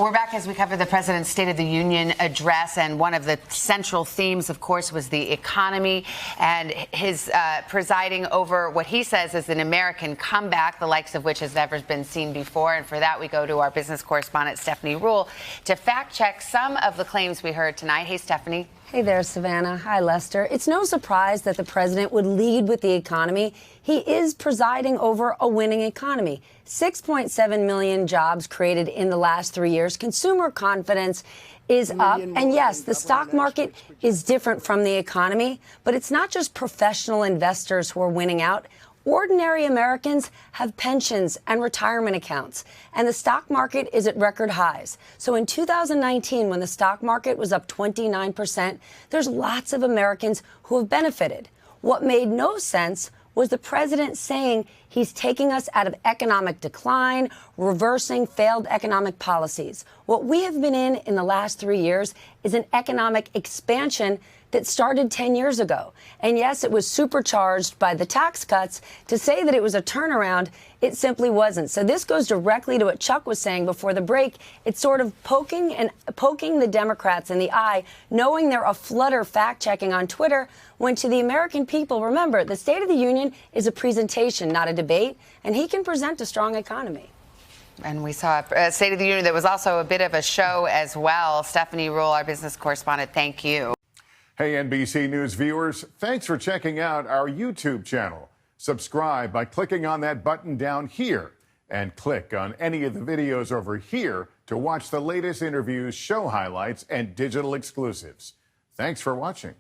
We're back as we cover the president's State of the Union address, and one of the central themes, of course, was the economy and his presiding over what he says is an American comeback, the likes of which has never been seen before. And for that, we go to our business correspondent, Stephanie Ruhle, to fact-check some of the claims we heard tonight. Hey, Stephanie. Hey there, Savannah. Hi, Lester. It's no surprise that the president would lead with the economy. He is presiding over a winning economy. 6.7 million jobs created in the last 3 years. Consumer confidence is up. And yes, the stock market is different from the economy, but it's not just professional investors who are winning out. Ordinary Americans have pensions and retirement accounts, and the stock market is at record highs. So in 2019, when the stock market was up 29%, there's lots of Americans who have benefited. What made no sense was the president saying he's taking us out of economic decline, reversing failed economic policies. What we have been in the last 3 years is an economic expansion that started 10 years ago. And yes, it was supercharged by the tax cuts. To say that it was a turnaround, it simply wasn't. So this goes directly to what Chuck was saying before the break. It's sort of poking the Democrats in the eye, knowing they're a flutter fact-checking on Twitter, when to the American people, remember, the State of the Union is a presentation, not a debate, and he can present a strong economy. And we saw a State of the Union that was also a bit of a show as well. Stephanie Ruhle, our business correspondent, thank you. Hey, NBC News viewers, thanks for checking out our YouTube channel. Subscribe by clicking on that button down here and click on any of the videos over here to watch the latest interviews, show highlights, and digital exclusives. Thanks for watching.